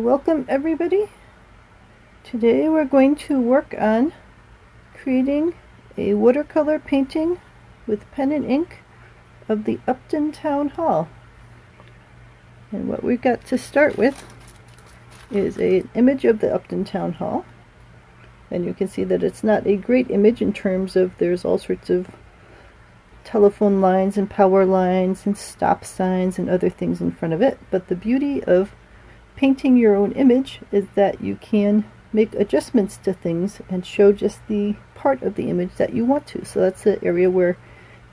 Welcome everybody. Today we're going to work on creating a watercolor painting with pen and ink of the Upton Town Hall. And what we've got to start with is an image of the Upton Town Hall. And you can see that it's not a great image in terms of there's all sorts of telephone lines and power lines and stop signs and other things in front of it. But the beauty of painting your own image is that you can make adjustments to things and show just the part of the image that you want to. So that's the area where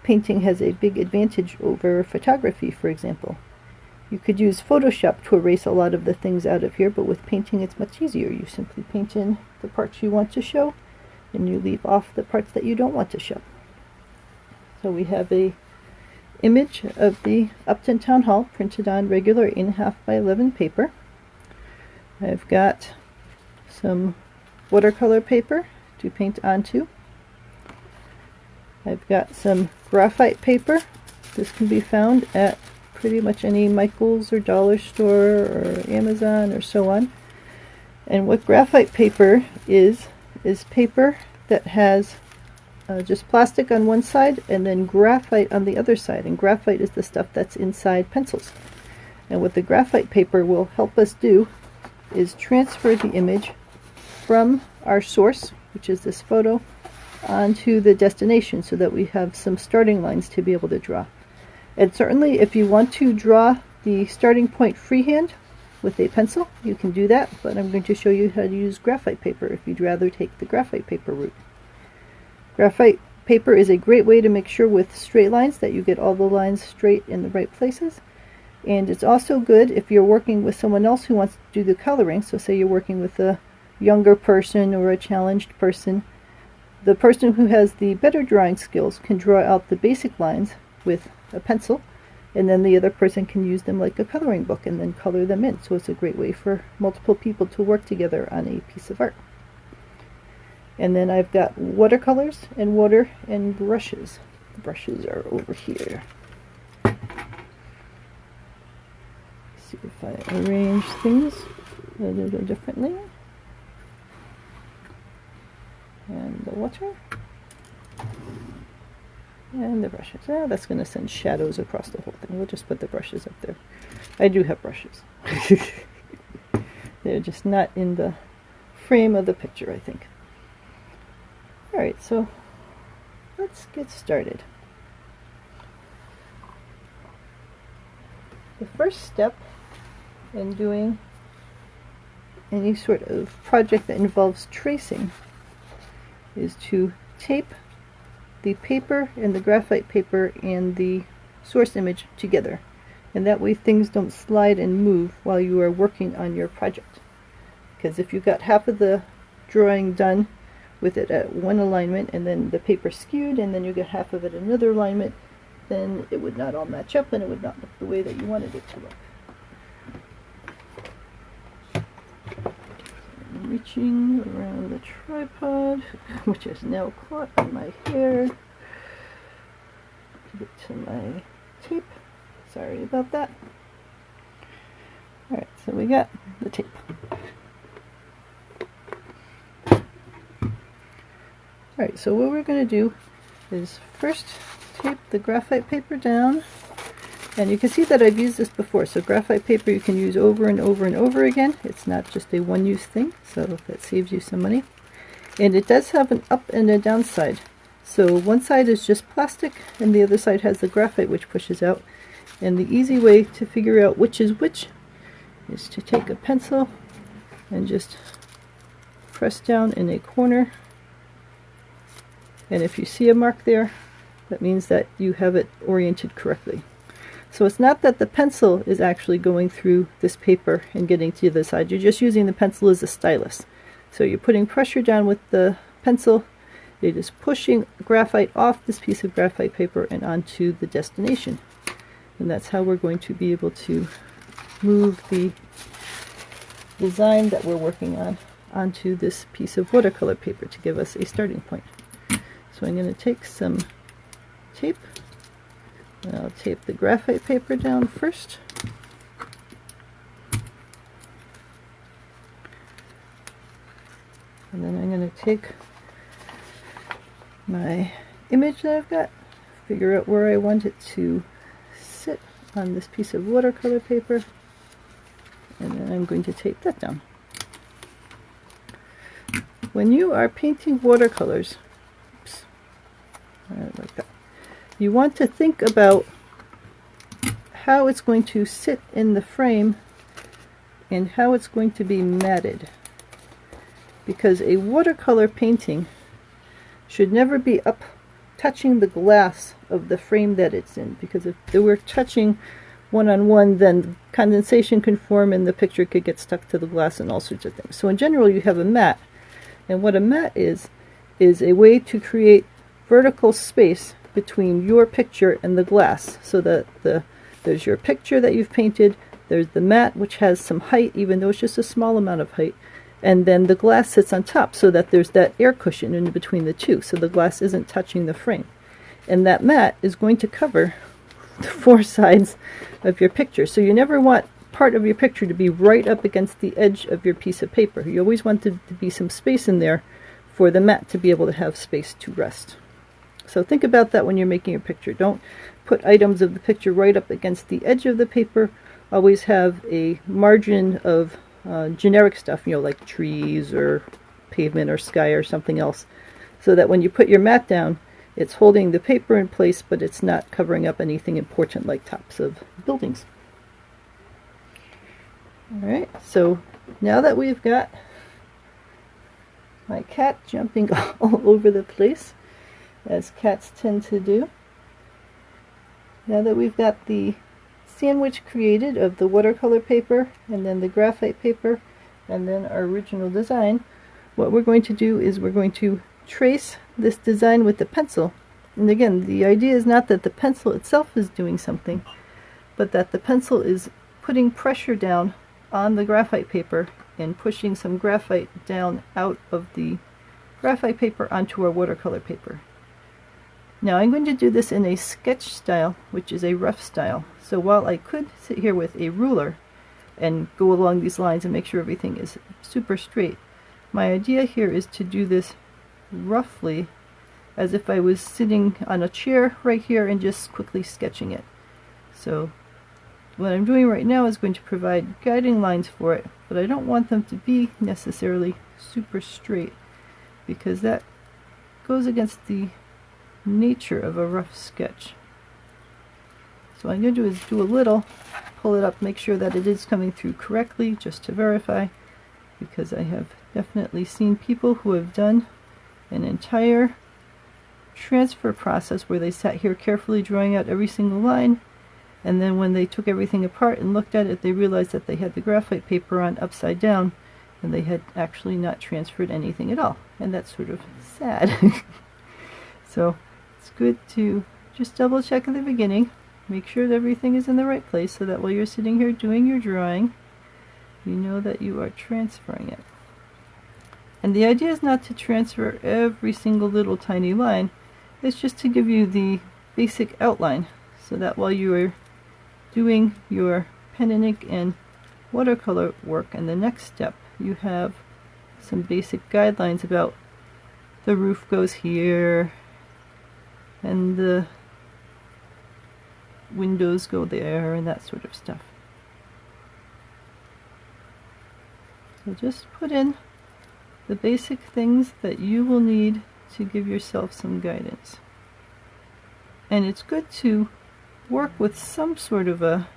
painting has a big advantage over photography, for example. You could use Photoshop to erase a lot of the things out of here, but with painting it's much easier. You simply paint in the parts you want to show and you leave off the parts that you don't want to show. So we have a image of the Upton Town Hall printed on regular 8.5 by 11 paper. I've got some watercolor paper to paint onto. I've got some graphite paper. This can be found at pretty much any Michael's or dollar store or Amazon or so on. And what graphite paper is paper that has just plastic on one side and then graphite on the other side. And graphite is the stuff that's inside pencils. And what the graphite paper will help us do is transfer the image from our source, which is this photo, onto the destination so that we have some starting lines to be able to draw. And certainly if you want to draw the starting point freehand with a pencil, you can do that, but I'm going to show you how to use graphite paper if you'd rather take the graphite paper route. Graphite paper is a great way to make sure with straight lines that you get all the lines straight in the right places. And it's also good if you're working with someone else who wants to do the coloring. So say you're working with a younger person or a challenged person. The person who has the better drawing skills can draw out the basic lines with a pencil, and then the other person can use them like a coloring book and then color them in. So it's a great way for multiple people to work together on a piece of art. And then I've got watercolors and water and brushes. The brushes are over here. See if I arrange things a little differently. And the water. And the brushes. That's going to send shadows across the whole thing. We'll just put the brushes up there. I do have brushes. They're just not in the frame of the picture, I think. Alright, so let's get started. The first step in doing any sort of project that involves tracing is to tape the paper and the graphite paper and the source image together, and that way things don't slide and move while you are working on your project. Because if you've got half of the drawing done with it at one alignment and then the paper skewed and then you get half of it another alignment, then it would not all match up and it would not look the way that you wanted it to look. I'm reaching around the tripod, which is now caught on my hair, to get to my tape. Sorry about that. Alright, so we got the tape. Alright, so what we're going to do is first tape the graphite paper down. And you can see that I've used this before. So graphite paper you can use over and over and over again. It's not just a one-use thing, so that saves you some money. And it does have an up and a down side. So one side is just plastic and the other side has the graphite which pushes out. And the easy way to figure out which is which is to take a pencil and just press down in a corner. And if you see a mark there, that means that you have it oriented correctly. So it's not that the pencil is actually going through this paper and getting to the other side. You're just using the pencil as a stylus. So you're putting pressure down with the pencil. It is pushing graphite off this piece of graphite paper and onto the destination. And that's how we're going to be able to move the design that we're working on onto this piece of watercolor paper to give us a starting point. So I'm going to take some tape. And I'll tape the graphite paper down first. And then I'm going to take my image that I've got, figure out where I want it to sit on this piece of watercolor paper, and then I'm going to tape that down. When you are painting watercolors, oops, like that, you want to think about how it's going to sit in the frame and how it's going to be matted. Because a watercolor painting should never be up touching the glass of the frame that it's in, because if they were touching one-on-one, then condensation can form and the picture could get stuck to the glass and all sorts of things. So in general you have a mat, and what a mat is a way to create vertical space between your picture and the glass, so that there's your picture that you've painted, there's the mat which has some height, even though it's just a small amount of height, and then the glass sits on top so that there's that air cushion in between the two, so the glass isn't touching the frame. And that mat is going to cover the four sides of your picture. So you never want part of your picture to be right up against the edge of your piece of paper. You always want there to be some space in there for the mat to be able to have space to rest. So think about that when you're making your picture. Don't put items of the picture right up against the edge of the paper. Always have a margin of generic stuff, like trees or pavement or sky or something else, so that when you put your mat down, it's holding the paper in place, but it's not covering up anything important like tops of buildings. Alright, so now that we've got my cat jumping all over the place, as cats tend to do, now that we've got the sandwich created of the watercolor paper and then the graphite paper and then our original design, what we're going to do is we're going to trace this design with the pencil. And again, the idea is not that the pencil itself is doing something, but that the pencil is putting pressure down on the graphite paper and pushing some graphite down out of the graphite paper onto our watercolor paper. Now I'm going to do this in a sketch style, which is a rough style. So while I could sit here with a ruler and go along these lines and make sure everything is super straight, my idea here is to do this roughly as if I was sitting on a chair right here and just quickly sketching it. So what I'm doing right now is going to provide guiding lines for it, but I don't want them to be necessarily super straight, because that goes against the nature of a rough sketch. So what I'm going to do is do a little, pull it up, make sure that it is coming through correctly, just to verify, because I have definitely seen people who have done an entire transfer process where they sat here carefully drawing out every single line, and then when they took everything apart and looked at it, they realized that they had the graphite paper on upside down and they had actually not transferred anything at all, and that's sort of sad. So it's good to just double check at the beginning, make sure that everything is in the right place, so that while you're sitting here doing your drawing, you know that you are transferring it. And the idea is not to transfer every single little tiny line, it's just to give you the basic outline, so that while you are doing your pen and ink and watercolor work and the next step, you have some basic guidelines about the roof goes here and the windows go there and that sort of stuff. So just put in the basic things that you will need to give yourself some guidance. And it's good to work with some sort of a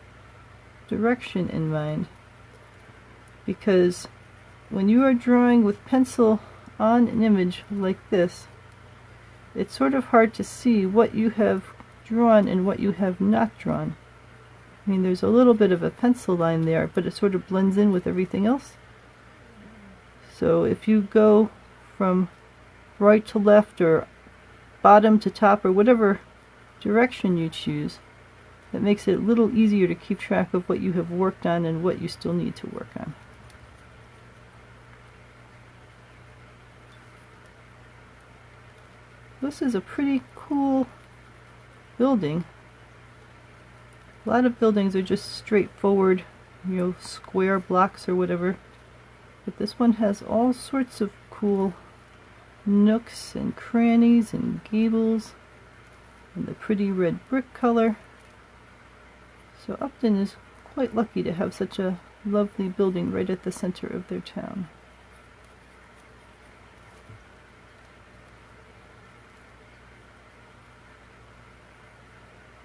direction in mind, because when you are drawing with pencil on an image like this, it's sort of hard to see what you have drawn and what you have not drawn. I mean, there's a little bit of a pencil line there, but it sort of blends in with everything else. So if you go from right to left or bottom to top or whatever direction you choose, that makes it a little easier to keep track of what you have worked on and what you still need to work on. This is a pretty cool building. A lot of buildings are just straightforward, square blocks or whatever. But this one has all sorts of cool nooks and crannies and gables and the pretty red brick color. So Upton is quite lucky to have such a lovely building right at the center of their town.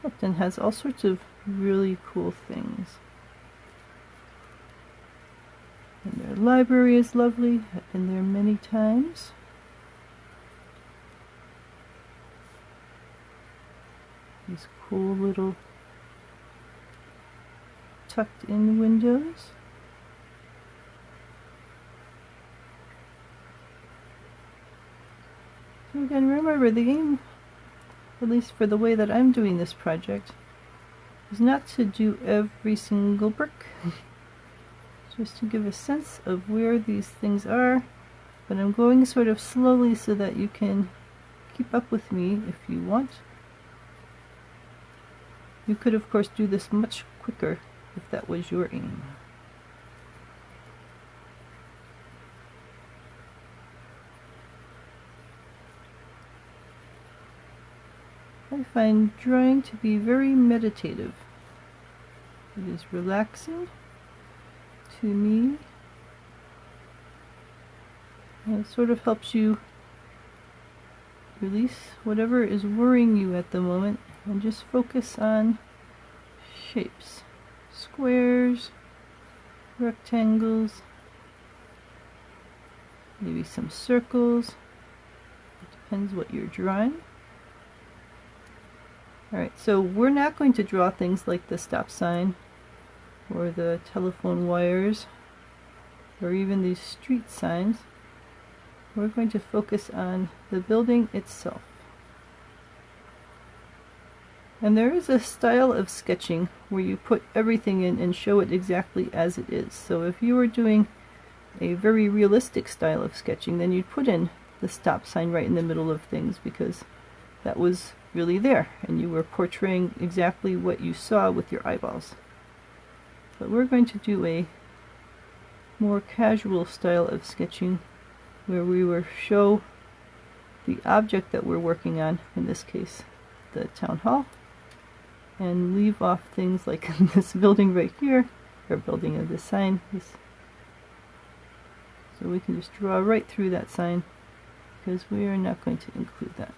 Upton has all sorts of really cool things. And their library is lovely. I've been there many times. These cool little tucked in windows. So again, remember the aim, at least for the way that I'm doing this project, is not to do every single brick. Just to give a sense of where these things are, but I'm going sort of slowly so that you can keep up with me if you want. You could of course do this much quicker if that was your aim. I find drawing to be very meditative. It is relaxing to me, and it sort of helps you release whatever is worrying you at the moment and just focus on shapes, squares, rectangles, maybe some circles. It depends what you're drawing. Alright, so we're not going to draw things like the stop sign or the telephone wires or even these street signs. We're going to focus on the building itself. And there is a style of sketching where you put everything in and show it exactly as it is. So if you were doing a very realistic style of sketching, then you'd put in the stop sign right in the middle of things because that was really there and you were portraying exactly what you saw with your eyeballs. But we're going to do a more casual style of sketching where we will show the object that we're working on, in this case the town hall, and leave off things like this building right here, or building of this sign. So we can just draw right through that sign because we are not going to include that.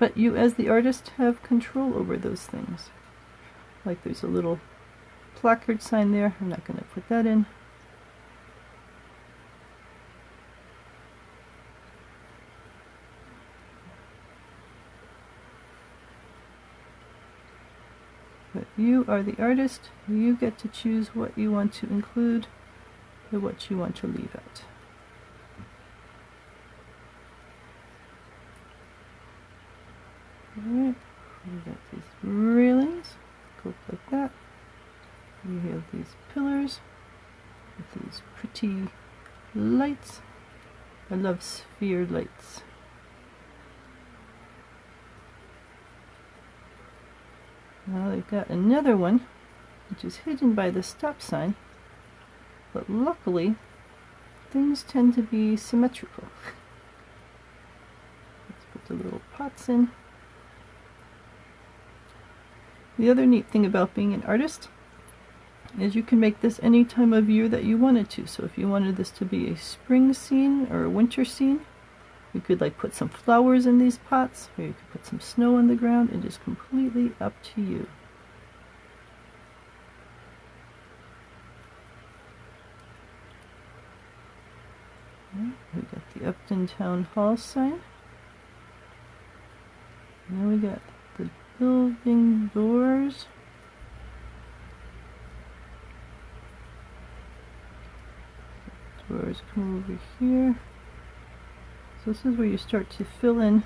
But you as the artist have control over those things. Like there's a little placard sign there, I'm not going to put that in. But you are the artist, you get to choose what you want to include and what you want to leave out. Alright, we got these railings, go like that. We have these pillars with these pretty lights. I love sphere lights. Now they've got another one which is hidden by the stop sign, but luckily things tend to be symmetrical. Let's put the little pots in. The other neat thing about being an artist is you can make this any time of year that you wanted to. So if you wanted this to be a spring scene or a winter scene, you could like put some flowers in these pots, or you could put some snow on the ground. It is completely up to you. We got the Upton Town Hall sign. Now we got the building doors. Doors come over here. So this is where you start to fill in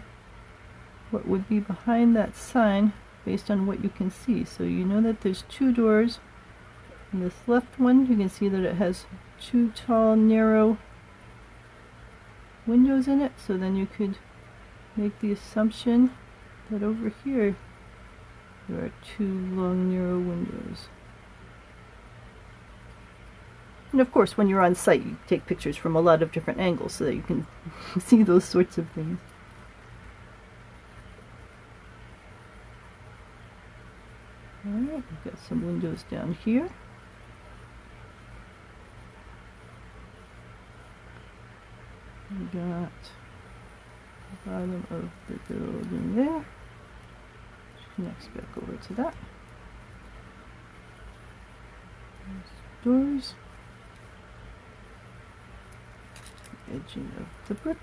what would be behind that sign based on what you can see. So you know that there's two doors. In this left one, you can see that it has two tall, narrow windows in it. So then you could make the assumption that over here there are two long, narrow windows. And of course, when you're on site, you take pictures from a lot of different angles so that you can see those sorts of things. Alright, we've got some windows down here. We got the bottom of the building there, which connects back over to that. There's doors. The edging of the brick.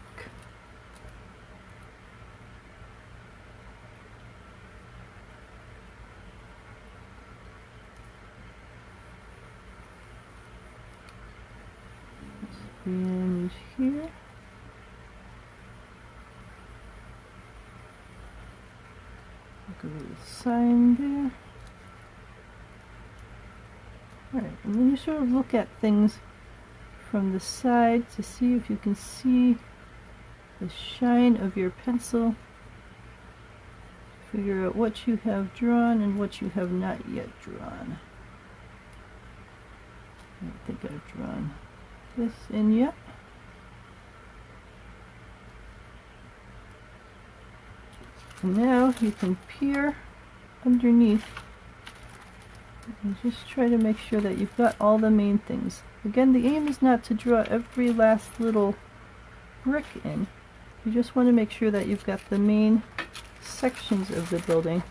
And here. Look at the sign there. Alright, and then you sort of look at things from the side to see if you can see the shine of your pencil. Figure out what you have drawn and what you have not yet drawn. I don't think I've drawn this in yet. And now you can peer underneath and just try to make sure that you've got all the main things. Again, the aim is not to draw every last little brick in. You just want to make sure that you've got the main sections of the building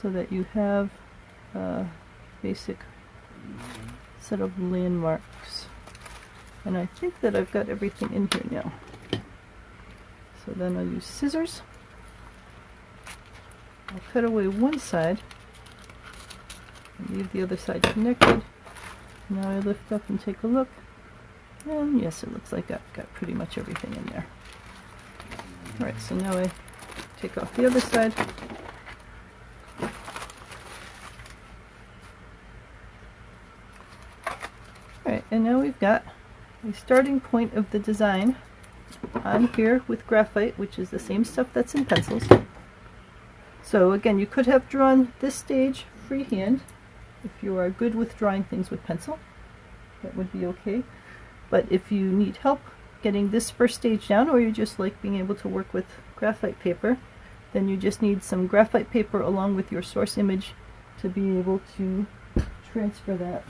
so that you have a basic set of landmarks. And I think that I've got everything in here now. So then I'll use scissors. I'll cut away one side and leave the other side connected. Now I lift up and take a look. And yes, it looks like I've got pretty much everything in there. Alright, so now I take off the other side. Alright, and now we've got a starting point of the design on here with graphite, which is the same stuff that's in pencils. So again, you could have drawn this stage freehand if you are good with drawing things with pencil. That would be okay. But if you need help getting this first stage down, or you just like being able to work with graphite paper, then you just need some graphite paper along with your source image to be able to transfer that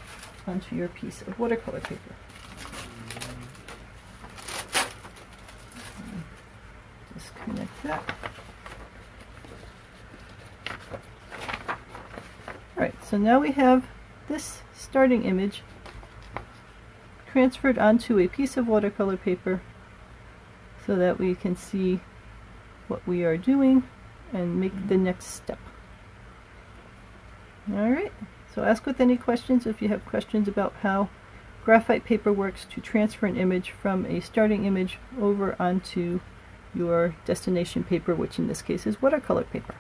onto your piece of watercolor paper. Disconnect that. Alright, so now we have this starting image transferred onto a piece of watercolor paper so that we can see what we are doing and make the next step. Alright, so ask with any questions if you have questions about how graphite paper works to transfer an image from a starting image over onto your destination paper, which in this case is watercolor paper.